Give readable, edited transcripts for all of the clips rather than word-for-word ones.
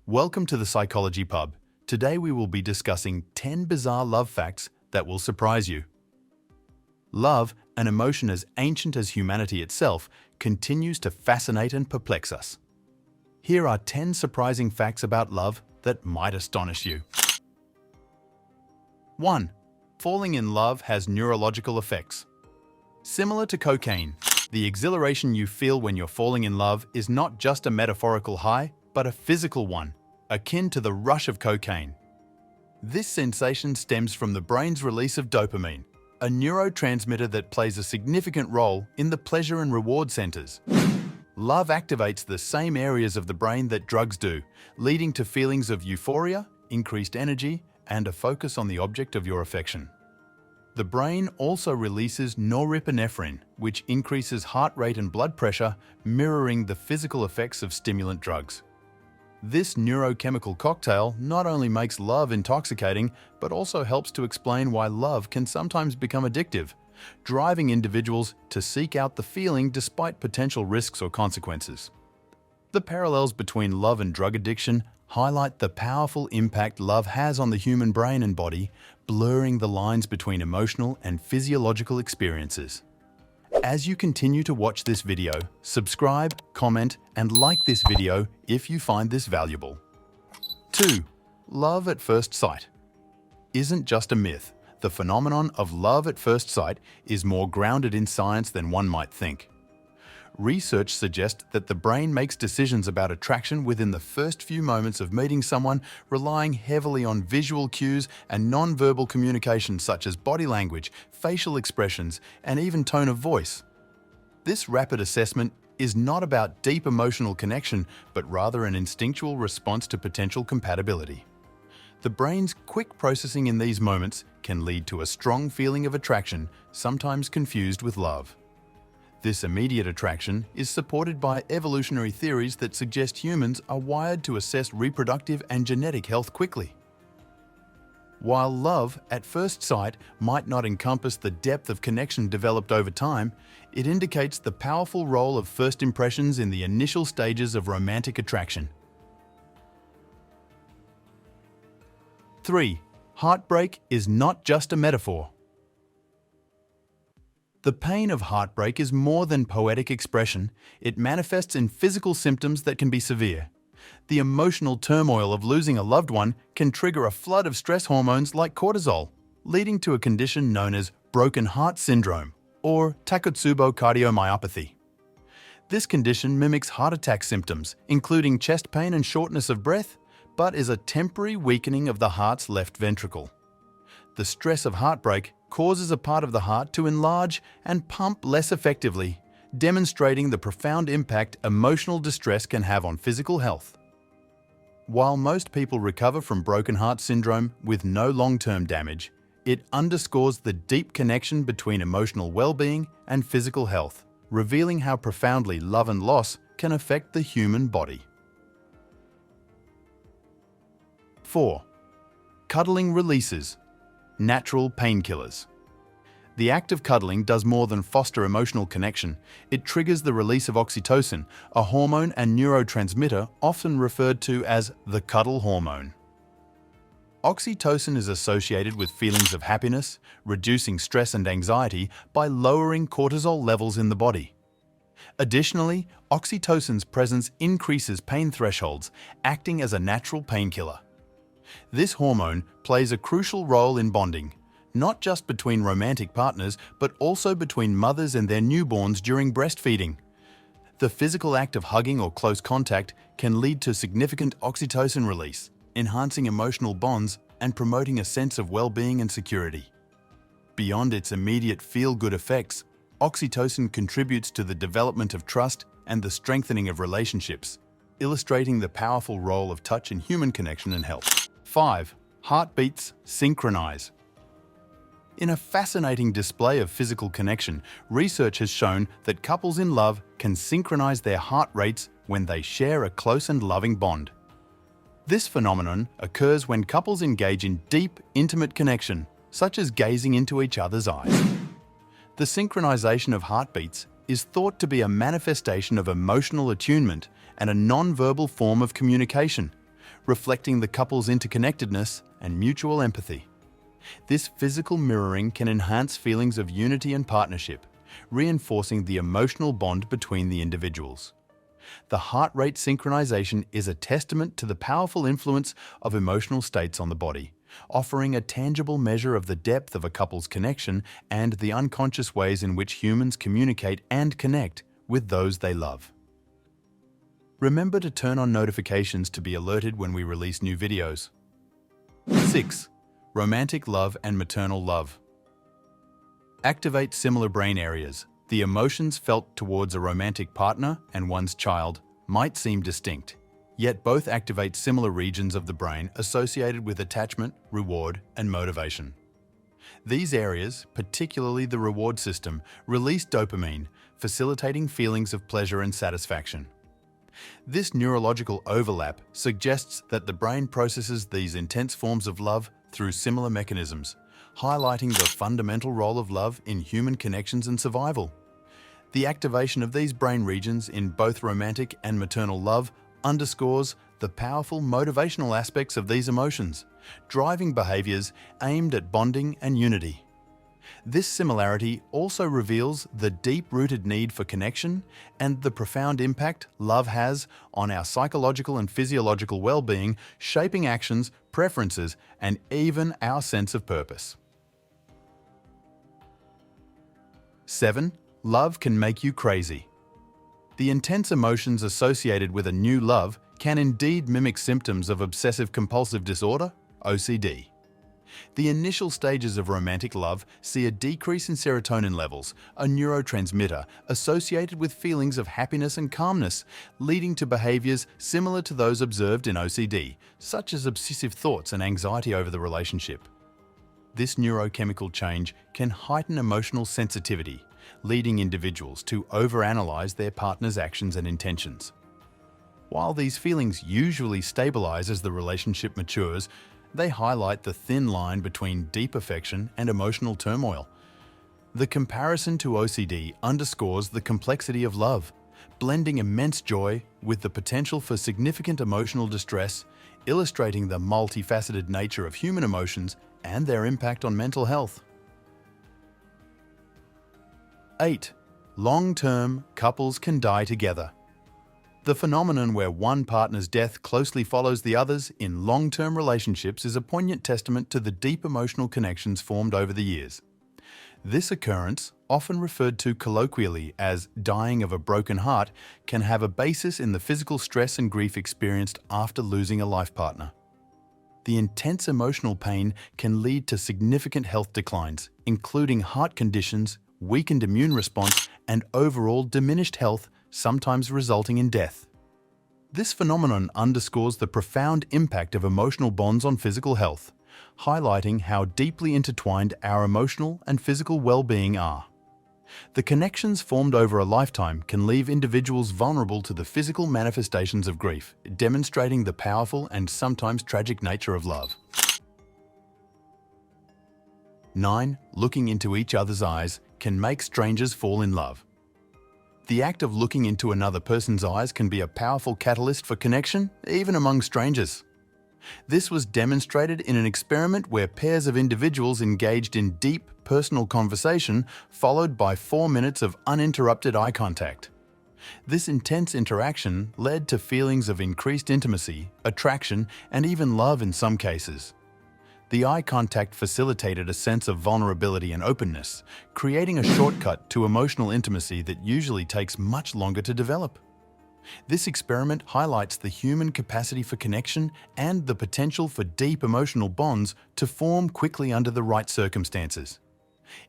Welcome to the Psychology Pub. Today we will be discussing 10 bizarre love facts that will surprise you. Love, an emotion as ancient as humanity itself, continues to fascinate and perplex us. Here are 10 surprising facts about love that might astonish you. 1. Falling in love has neurological effects. Similar to cocaine, the exhilaration you feel when you're falling in love is not just a metaphorical high, but a physical one, akin to the rush of cocaine. This sensation stems from the brain's release of dopamine, a neurotransmitter that plays a significant role in the pleasure and reward centers. Love activates the same areas of the brain that drugs do, leading to feelings of euphoria, increased energy, and a focus on the object of your affection. The brain also releases norepinephrine, which increases heart rate and blood pressure, mirroring the physical effects of stimulant drugs. This neurochemical cocktail not only makes love intoxicating, but also helps to explain why love can sometimes become addictive, driving individuals to seek out the feeling despite potential risks or consequences. The parallels between love and drug addiction highlight the powerful impact love has on the human brain and body, blurring the lines between emotional and physiological experiences. As you continue to watch this video, subscribe, comment, and like this video if you find this valuable. 2. Love at first sight isn't just a myth. The phenomenon of love at first sight is more grounded in science than one might think. Research suggests that the brain makes decisions about attraction within the first few moments of meeting someone, relying heavily on visual cues and non-verbal communication such as body language, facial expressions, and even tone of voice. This rapid assessment is not about deep emotional connection, but rather an instinctual response to potential compatibility. The brain's quick processing in these moments can lead to a strong feeling of attraction, sometimes confused with love. This immediate attraction is supported by evolutionary theories that suggest humans are wired to assess reproductive and genetic health quickly. While love at first sight might not encompass the depth of connection developed over time, it indicates the powerful role of first impressions in the initial stages of romantic attraction. 3. Heartbreak is not just a metaphor. The pain of heartbreak is more than poetic expression. It manifests in physical symptoms that can be severe. The emotional turmoil of losing a loved one can trigger a flood of stress hormones like cortisol, leading to a condition known as broken heart syndrome or Takotsubo cardiomyopathy. This condition mimics heart attack symptoms, including chest pain and shortness of breath, but is a temporary weakening of the heart's left ventricle. The stress of heartbreak causes a part of the heart to enlarge and pump less effectively, demonstrating the profound impact emotional distress can have on physical health. While most people recover from broken heart syndrome with no long-term damage, it underscores the deep connection between emotional well-being and physical health, revealing how profoundly love and loss can affect the human body. 4. Cuddling releases natural painkillers. The act of cuddling does more than foster emotional connection. It triggers the release of oxytocin, a hormone and neurotransmitter often referred to as the cuddle hormone. Oxytocin is associated with feelings of happiness, reducing stress and anxiety by lowering cortisol levels in the body. Additionally, oxytocin's presence increases pain thresholds, acting as a natural painkiller. This hormone plays a crucial role in bonding, not just between romantic partners, but also between mothers and their newborns during breastfeeding. The physical act of hugging or close contact can lead to significant oxytocin release, enhancing emotional bonds and promoting a sense of well-being and security. Beyond its immediate feel-good effects, oxytocin contributes to the development of trust and the strengthening of relationships, illustrating the powerful role of touch in human connection and health. 5. Heartbeats synchronize. In a fascinating display of physical connection, research has shown that couples in love can synchronize their heart rates when they share a close and loving bond. This phenomenon occurs when couples engage in deep, intimate connection, such as gazing into each other's eyes. The synchronization of heartbeats is thought to be a manifestation of emotional attunement and a non-verbal form of communication, reflecting the couple's interconnectedness and mutual empathy. This physical mirroring can enhance feelings of unity and partnership, reinforcing the emotional bond between the individuals. The heart rate synchronization is a testament to the powerful influence of emotional states on the body, offering a tangible measure of the depth of a couple's connection and the unconscious ways in which humans communicate and connect with those they love. Remember to turn on notifications to be alerted when we release new videos. 6. Romantic love and maternal love. Activate similar brain areas. The emotions felt towards a romantic partner and one's child might seem distinct, yet both activate similar regions of the brain associated with attachment, reward, and motivation. These areas, particularly the reward system, release dopamine, facilitating feelings of pleasure and satisfaction. This neurological overlap suggests that the brain processes these intense forms of love through similar mechanisms, highlighting the fundamental role of love in human connections and survival. The activation of these brain regions in both romantic and maternal love underscores the powerful motivational aspects of these emotions, driving behaviors aimed at bonding and unity. This similarity also reveals the deep-rooted need for connection and the profound impact love has on our psychological and physiological well-being, shaping actions, preferences, and even our sense of purpose. 7. Love can make you crazy. The intense emotions associated with a new love can indeed mimic symptoms of obsessive-compulsive disorder, OCD. The initial stages of romantic love see a decrease in serotonin levels, a neurotransmitter associated with feelings of happiness and calmness, leading to behaviors similar to those observed in OCD, such as obsessive thoughts and anxiety over the relationship. This neurochemical change can heighten emotional sensitivity, leading individuals to overanalyze their partner's actions and intentions. While these feelings usually stabilize as the relationship matures, they highlight the thin line between deep affection and emotional turmoil. The comparison to OCD underscores the complexity of love, blending immense joy with the potential for significant emotional distress, illustrating the multifaceted nature of human emotions and their impact on mental health. 8. Long-term couples can die together. The phenomenon where one partner's death closely follows the others in long-term relationships is a poignant testament to the deep emotional connections formed over the years. This occurrence, often referred to colloquially as dying of a broken heart, can have a basis in the physical stress and grief experienced after losing a life partner. The intense emotional pain can lead to significant health declines, including heart conditions, weakened immune response, and overall diminished health, sometimes resulting in death. This phenomenon underscores the profound impact of emotional bonds on physical health, highlighting how deeply intertwined our emotional and physical well-being are. The connections formed over a lifetime can leave individuals vulnerable to the physical manifestations of grief, demonstrating the powerful and sometimes tragic nature of love. 9. Looking into each other's eyes can make strangers fall in love. The act of looking into another person's eyes can be a powerful catalyst for connection, even among strangers. This was demonstrated in an experiment where pairs of individuals engaged in deep, personal conversation, followed by 4 minutes of uninterrupted eye contact. This intense interaction led to feelings of increased intimacy, attraction, and even love in some cases. The eye contact facilitated a sense of vulnerability and openness, creating a shortcut to emotional intimacy that usually takes much longer to develop. This experiment highlights the human capacity for connection and the potential for deep emotional bonds to form quickly under the right circumstances.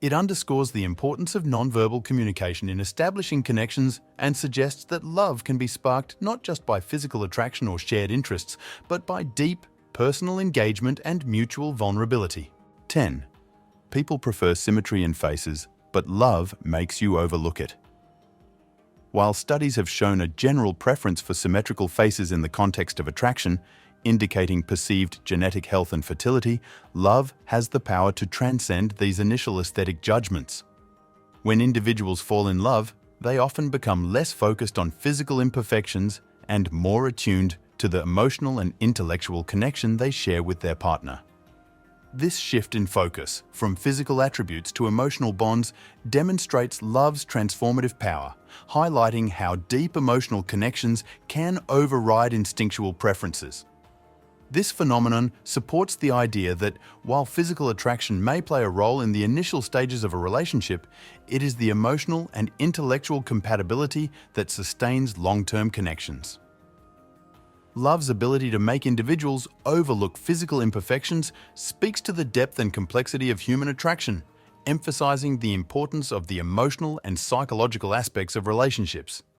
It underscores the importance of nonverbal communication in establishing connections and suggests that love can be sparked not just by physical attraction or shared interests, but by deep, personal engagement and mutual vulnerability. 10. People prefer symmetry in faces, but love makes you overlook it. While studies have shown a general preference for symmetrical faces in the context of attraction, indicating perceived genetic health and fertility, love has the power to transcend these initial aesthetic judgments. When individuals fall in love, they often become less focused on physical imperfections and more attuned to the emotional and intellectual connection they share with their partner. This shift in focus from physical attributes to emotional bonds demonstrates love's transformative power, highlighting how deep emotional connections can override instinctual preferences. This phenomenon supports the idea that while physical attraction may play a role in the initial stages of a relationship, it is the emotional and intellectual compatibility that sustains long-term connections. Love's ability to make individuals overlook physical imperfections speaks to the depth and complexity of human attraction, emphasizing the importance of the emotional and psychological aspects of relationships.